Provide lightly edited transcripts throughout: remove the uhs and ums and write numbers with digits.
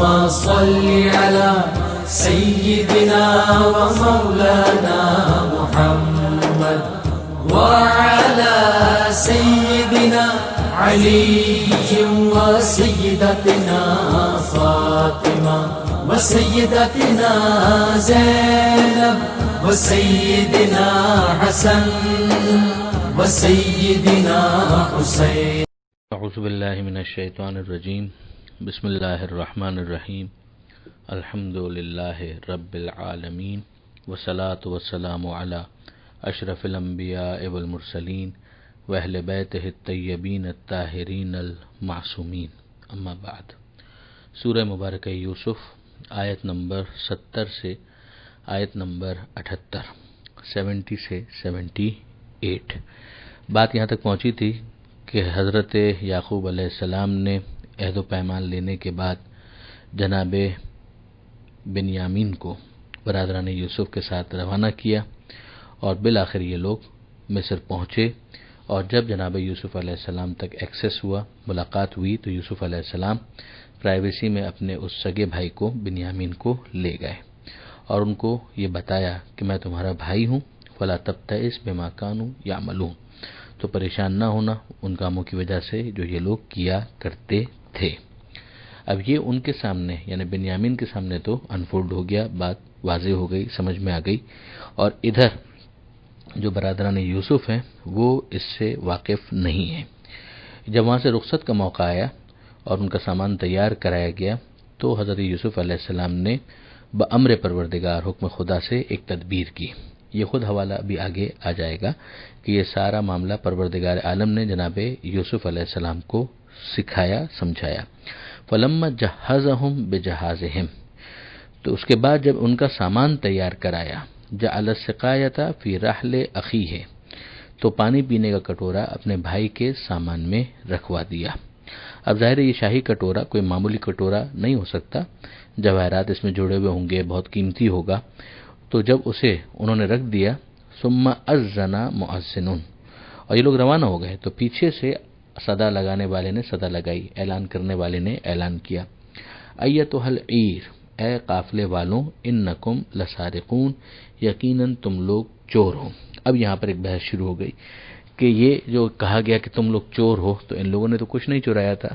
صل على سيدنا ومولانا محمد وعلى سيدنا علي وسيدتنا فاطمة وسيدتنا زينب وسيدنا حسن وسيدنا حسين. اعوذ باللہ من الشیطان الرجیم. بسم اللہ الرحمن الرحیم. الحمد للہ رب العالمین والصلاة والسلام علی اشرف الانبیاء والمرسلین واہل بیتہ الطیبین الطاہرین المعصومین. اما بعد. سورہ مبارکہ یوسف آیت نمبر 70 سے آیت نمبر 78، 70 سے 78. بات یہاں تک پہنچی تھی کہ حضرت یعقوب علیہ السلام نے عہد و پیمان لینے کے بعد جناب بنیامین کو برادران یوسف کے ساتھ روانہ کیا، اور بالآخر یہ لوگ مصر پہنچے. اور جب جناب یوسف علیہ السلام تک ایکسیس ہوا، ملاقات ہوئی، تو یوسف علیہ السلام پرائیویسی میں اپنے اس سگے بھائی کو بنیامین کو لے گئے اور ان کو یہ بتایا کہ میں تمہارا بھائی ہوں، فلا تبتئس بما کانوا یعملون، تو پریشان نہ ہونا ان کاموں کی وجہ سے جو یہ لوگ کیا کرتے تھے. اب یہ ان کے سامنے یعنی بنیامین کے سامنے تو انفولڈ ہو گیا، بات واضح ہو گئی، سمجھ میں آ گئی. اور ادھر جو برادران یوسف ہیں وہ اس سے واقف نہیں ہیں. جب وہاں سے رخصت کا موقع آیا اور ان کا سامان تیار کرایا گیا تو حضرت یوسف علیہ السلام نے بامر پروردگار حکم خدا سے ایک تدبیر کی. یہ خود حوالہ ابھی آگے آ جائے گا کہ یہ سارا معاملہ پروردگار عالم نے جناب یوسف علیہ السلام کو سکھایا، سمجھایا. فلما جہزہم بجہازہم، تو اس کے بعد جب ان کا سامان تیار کرایا، جعل السقایۃ فی رحل اخیہ، تو پانی پینے کا کٹورا اپنے بھائی کے سامان میں رکھوا دیا. اب ظاہر ہے یہ شاہی کٹورا کوئی معمولی کٹورا نہیں ہو سکتا، جواہرات اس میں جڑے ہوئے ہوں گے، بہت قیمتی ہوگا. تو جب اسے انہوں نے رکھ دیا، ثم اذن مؤذن، اور یہ لوگ روانہ ہو گئے، تو پیچھے سے صدا لگانے والے نے صدا لگائی، اعلان کرنے والے نے اعلان کیا، ایتھا العیر، اے قافلے والوں، انکم لسارقون، یقیناً تم لوگ چور ہو. اب یہاں پر ایک بحث شروع ہو گئی کہ یہ جو کہا گیا کہ تم لوگ چور ہو، تو ان لوگوں نے تو کچھ نہیں چرایا تھا.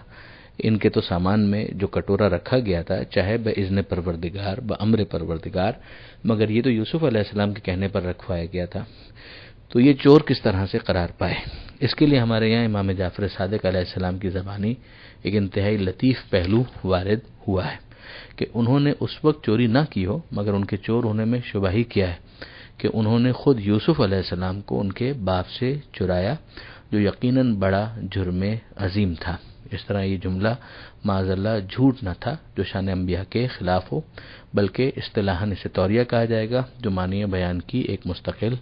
ان کے تو سامان میں جو کٹورا رکھا گیا تھا، چاہے باذن پروردگار، بامر پروردگار، مگر یہ تو یوسف علیہ السلام کے کہنے پر رکھوایا گیا تھا. تو یہ چور کس طرح سے قرار پائے؟ اس کے لیے ہمارے یہاں امام جعفر صادق علیہ السلام کی زبانی ایک انتہائی لطیف پہلو وارد ہوا ہے کہ انہوں نے اس وقت چوری نہ کی ہو، مگر ان کے چور ہونے میں شبہ ہی کیا ہے کہ انہوں نے خود یوسف علیہ السلام کو ان کے باپ سے چرایا، جو یقیناً بڑا جرم عظیم تھا. اس طرح یہ جملہ معاذ اللہ جھوٹ نہ تھا جو شان انبیاء کے خلاف ہو، بلکہ اصطلاحاً اسے توریہ کہا جائے گا، جو معنی بیان کی ایک مستقل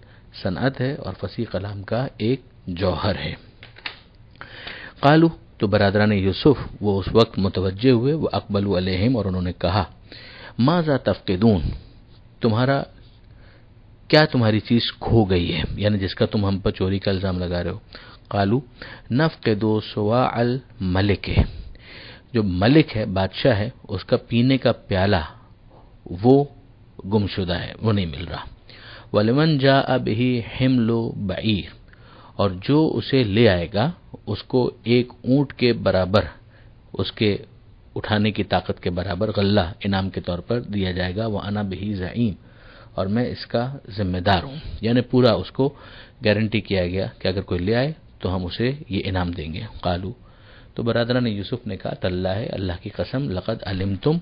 صنعت ہے اور فصیح کلام کا ایک جوہر ہے. قالو، تو برادران یوسف وہ اس وقت متوجہ ہوئے، وہ اقبلوا علیہم، اور انہوں نے کہا، ماذا تفقدون، کیا تمہاری چیز کھو گئی ہے، یعنی جس کا تم ہم پر چوری کا الزام لگا رہے ہو. قالو نفقد سواع الملک، جو ملک ہے، بادشاہ ہے، اس کا پینے کا پیالہ وہ گم شدہ ہے، وہ نہیں مل رہا. ولمن جاء به حمل بعیر، اور جو اسے لے آئے گا اس کو ایک اونٹ کے برابر، اس کے اٹھانے کی طاقت کے برابر غلہ انعام کے طور پر دیا جائے گا. وانا به زعیم، اور میں اس کا ذمہ دار ہوں. یعنی پورا اس کو گارنٹی کیا گیا کہ اگر کوئی لے آئے تو ہم اسے یہ انعام دیں گے. قالو، تو برادران یوسف نے کہا، تاللہ، اللہ کی قسم، لقد علمتم،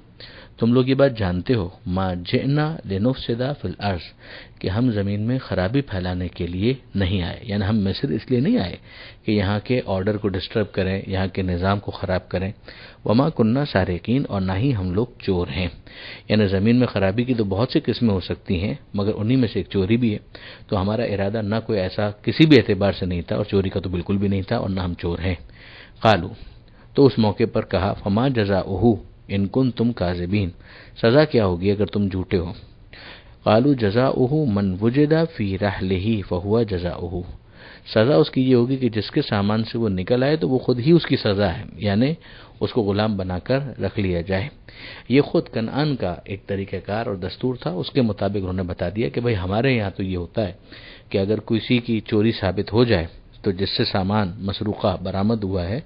تم لوگ یہ بات جانتے ہو، ما جئنا لنفسد فی الارض، کہ ہم زمین میں خرابی پھیلانے کے لیے نہیں آئے. یعنی ہم مصر اس لیے نہیں آئے کہ یہاں کے آرڈر کو ڈسٹرب کریں، یہاں کے نظام کو خراب کریں. وما کننا سارقین، اور نہ ہی ہم لوگ چور ہیں. یعنی زمین میں خرابی کی تو بہت سی قسمیں ہو سکتی ہیں، مگر انہی میں سے ایک چوری بھی ہے. تو ہمارا ارادہ نہ کوئی ایسا کسی بھی اعتبار سے نہیں تھا، اور چوری کا تو بالکل بھی نہیں تھا، اور نہ ہم چور ہیں. قالو، تو اس موقع پر کہا، فما جزاؤہ ان کنتم کاذبین، سزا کیا ہوگی اگر تم جھوٹے ہو. قالوا جزاؤہ من وجد فی رحلہ فہو جزاؤہ، سزا اس کی یہ ہوگی کہ جس کے سامان سے وہ نکل آئے تو وہ خود ہی اس کی سزا ہے، یعنی اس کو غلام بنا کر رکھ لیا جائے۔ یہ خود کنعان کا ایک طریقہ کار اور دستور تھا، اس کے مطابق انہوں نے بتا دیا کہ بھئی ہمارے یہاں تو یہ ہوتا ہے کہ اگر کسی کی چوری ثابت ہو جائے تو جس سے سامان مسروقہ برآمد ہوا ہے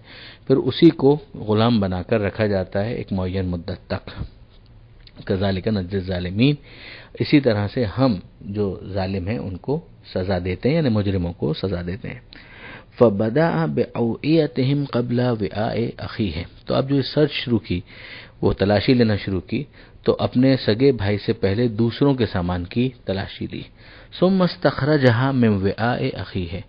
پھر اسی کو غلام بنا کر رکھا جاتا ہے ایک معین مدت تک۔ کذالک نجزی الظالمین، اسی طرح سے ہم جو ظالم ہیں ان کو سزا دیتے ہیں، یعنی مجرموں کو سزا دیتے ہیں۔ فبدأ بأوعیتہم قبل وعاء اخیہ، تو اب جو سرچ شروع کی، وہ تلاشی لینا شروع کی، تو اپنے سگے بھائی سے پہلے دوسروں کے سامان کی تلاشی لی۔ ثم استخرجها من وعاء اخیہ،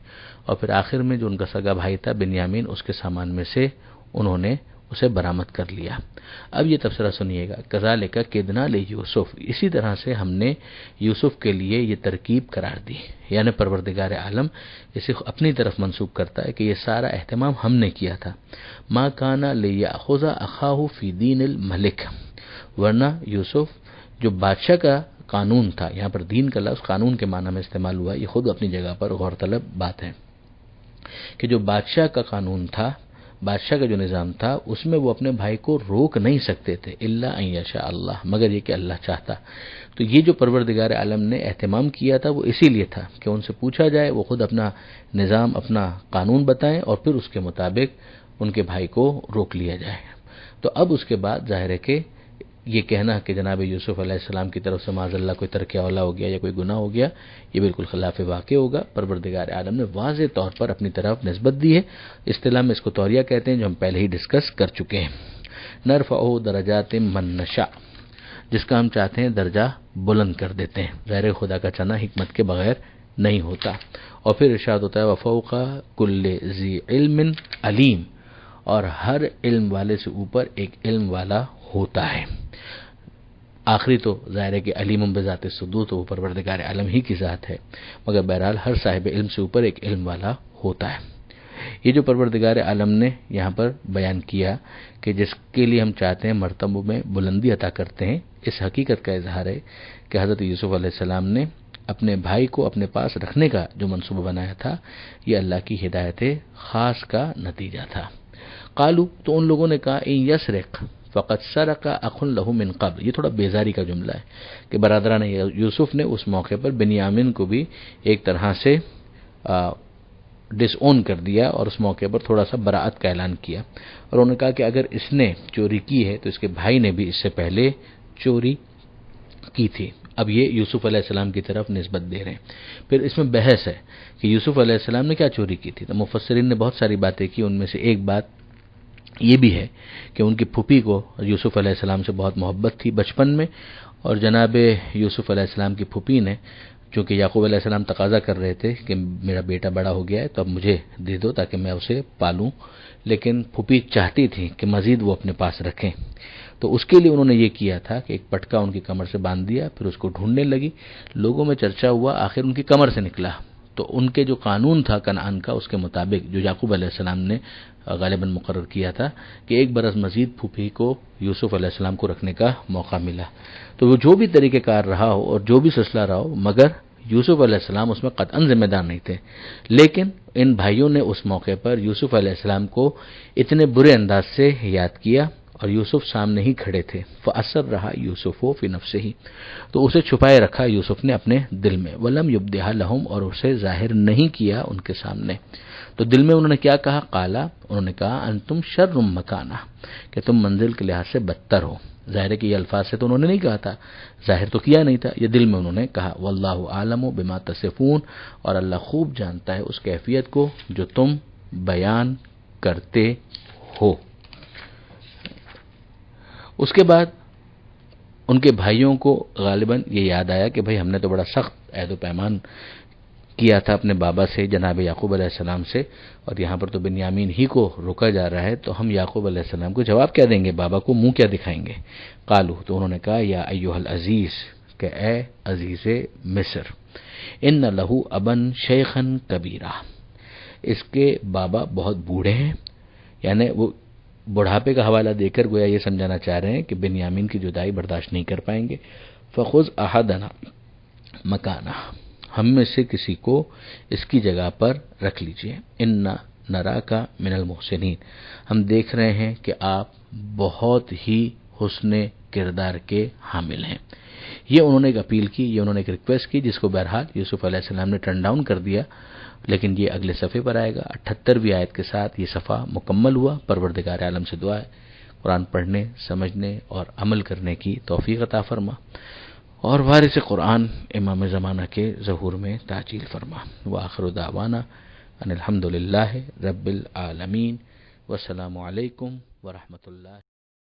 اور پھر آخر میں جو ان کا سگا بھائی تھا بنیامین، اس کے سامان میں سے انہوں نے اسے برآمد کر لیا۔ اب یہ تبصرہ سنیے گا، کذالک کدنا لیوسف، اسی طرح سے ہم نے یوسف کے لیے یہ ترکیب قرار دی، یعنی پروردگار عالم اسے اپنی طرف منسوب کرتا ہے کہ یہ سارا اہتمام ہم نے کیا تھا۔ ما کان لیأخذ اخاہ فی دین الملک، ورنہ یوسف جو بادشاہ کا قانون تھا، یہاں پر دین کا لفظ قانون کے معنی میں استعمال ہوا، یہ خود اپنی جگہ پر غور طلب بات ہے کہ جو بادشاہ کا قانون تھا، بادشاہ کا جو نظام تھا، اس میں وہ اپنے بھائی کو روک نہیں سکتے تھے، الا ان یشاء اللہ، مگر یہ کہ اللہ چاہتا۔ تو یہ جو پروردگار عالم نے اہتمام کیا تھا وہ اسی لیے تھا کہ ان سے پوچھا جائے، وہ خود اپنا نظام، اپنا قانون بتائیں اور پھر اس کے مطابق ان کے بھائی کو روک لیا جائے۔ تو اب اس کے بعد ظاہر ہے کہ یہ کہنا کہ جناب یوسف علیہ السلام کی طرف سے معاذ اللہ کوئی ترک اولا ہو گیا یا کوئی گناہ ہو گیا، یہ بالکل خلاف واقع ہوگا۔ پروردگار عالم نے واضح طور پر اپنی طرف نسبت دی ہے، اصطلاح میں اس کو توریہ کہتے ہیں، جو ہم پہلے ہی ڈسکس کر چکے ہیں۔ نرفع درجات من نشاء، جس کا ہم چاہتے ہیں درجہ بلند کر دیتے ہیں، ظاہر خدا کا چنا حکمت کے بغیر نہیں ہوتا۔ اور پھر ارشاد ہوتا ہے وفوق کل ذی علم علیم، اور ہر علم والے سے اوپر ایک علم والا ہوتا ہے۔ آخری تو ظاہر ہے کہ علیم بذات الصدور، تو وہ پروردگار عالم ہی کی ذات ہے، مگر بہرحال ہر صاحب علم سے اوپر ایک علم والا ہوتا ہے۔ یہ جو پروردگار عالم نے یہاں پر بیان کیا کہ جس کے لیے ہم چاہتے ہیں مرتبوں میں بلندی عطا کرتے ہیں، اس حقیقت کا اظہار ہے کہ حضرت یوسف علیہ السلام نے اپنے بھائی کو اپنے پاس رکھنے کا جو منصوبہ بنایا تھا، یہ اللہ کی ہدایت خاص کا نتیجہ تھا۔ قالو، تو ان لوگوں نے کہا ان یسرق فقد سرق اخ له من قبل، یہ تھوڑا بیزاری کا جملہ ہے کہ برادران یوسف نے اس موقع پر بنیامین کو بھی ایک طرح سے ڈس اون کر دیا اور اس موقع پر تھوڑا سا براعت کا اعلان کیا، اور انہوں نے کہا کہ اگر اس نے چوری کی ہے تو اس کے بھائی نے بھی اس سے پہلے چوری کی تھی۔ اب یہ یوسف علیہ السلام کی طرف نسبت دے رہے ہیں۔ پھر اس میں بحث ہے کہ یوسف علیہ السلام نے کیا چوری کی تھی، تو مفسرین نے بہت ساری باتیں کی، ان میں سے ایک بات یہ بھی ہے کہ ان کی پھوپھی کو یوسف علیہ السلام سے بہت محبت تھی بچپن میں، اور جناب یوسف علیہ السلام کی پھوپھی نے، چونکہ یعقوب علیہ السلام تقاضا کر رہے تھے کہ میرا بیٹا بڑا ہو گیا ہے تو اب مجھے دے دو تاکہ میں اسے پالوں، لیکن پھوپھی چاہتی تھی کہ مزید وہ اپنے پاس رکھیں، تو اس کے لیے انہوں نے یہ کیا تھا کہ ایک پٹکا ان کی کمر سے باندھ دیا، پھر اس کو ڈھونڈنے لگی، لوگوں میں چرچا ہوا، آخر ان کی کمر سے نکلا۔ تو ان کے جو قانون تھا کنعان کا، اس کے مطابق جو یعقوب علیہ السلام نے غالباً مقرر کیا تھا کہ ایک برس مزید پھوپھی کو یوسف علیہ السلام کو رکھنے کا موقع ملا۔ تو وہ جو بھی طریقہ کار رہا ہو اور جو بھی سلسلہ رہا ہو، مگر یوسف علیہ السلام اس میں قطعاً ذمہ دار نہیں تھے، لیکن ان بھائیوں نے اس موقع پر یوسف علیہ السلام کو اتنے برے انداز سے یاد کیا، اور یوسف سامنے ہی کھڑے تھے، فَأَسَرَّ رَهَا يُوسُفُ فِي نَفْسِهِ، تو اسے چھپائے رکھا یوسف نے اپنے دل میں، وَلَمْ يُبْدِهَا لَهُمْ، اور اسے ظاہر نہیں کیا ان کے سامنے۔ تو دل میں انہوں نے کیا کہا، قالا، انہوں نے کہا انتم شر مکانہ، کہ تم منزل کے لحاظ سے بدتر ہو۔ ظاہر ہے کہ یہ الفاظ سے تو انہوں نے نہیں کہا تھا، ظاہر تو کیا نہیں تھا، یہ دل میں انہوں نے کہا۔ واللہ عالم بما تصفون، اور اللہ خوب جانتا ہے اس کیفیت کو جو تم بیان کرتے ہو۔ اس کے بعد ان کے بھائیوں کو غالباً یہ یاد آیا کہ بھئی ہم نے تو بڑا سخت عہد و پیمان کیا تھا اپنے بابا سے، جناب یعقوب علیہ السلام سے، اور یہاں پر تو بنیامین ہی کو روکا جا رہا ہے، تو ہم یعقوب علیہ السلام کو جواب کیا دیں گے، بابا کو منہ کیا دکھائیں گے۔ قالو، تو انہوں نے کہا یا ایھا العزیز، کہ اے عزیز مصر، ان لہ ابن شیخا کبیرا، اس کے بابا بہت بوڑھے ہیں، یعنی وہ بڑھاپے کا حوالہ دے کر گویا یہ سمجھانا چاہ رہے ہیں کہ بنیامین کی جدائی برداشت نہیں کر پائیں گے۔ فخذ احدنا مکانہ، ہم میں سے کسی کو اس کی جگہ پر رکھ لیجئے. انا نراکا من المحسنین، ہم دیکھ رہے ہیں کہ آپ بہت ہی حسن کردار کے حامل ہیں. یہ انہوں نے ایک اپیل کی، یہ انہوں نے ایک ریکویسٹ کی، جس کو بہرحال یوسف علیہ السلام نے ٹرن ڈاؤن کر دیا. لیکن یہ اگلے صفحے پر آئے گا. 78ویں آیت کے ساتھ یہ صفحہ مکمل ہوا. پروردگار عالم سے دعا ہے قرآن پڑھنے، سمجھنے اور عمل کرنے کی توفیق عطا فرما، اور وارث قرآن امام زمانہ کے ظہور میں تعجیل فرما. وآخر دعوانا ان الحمد للہ رب العالمین، والسلام علیکم ورحمۃ اللہ.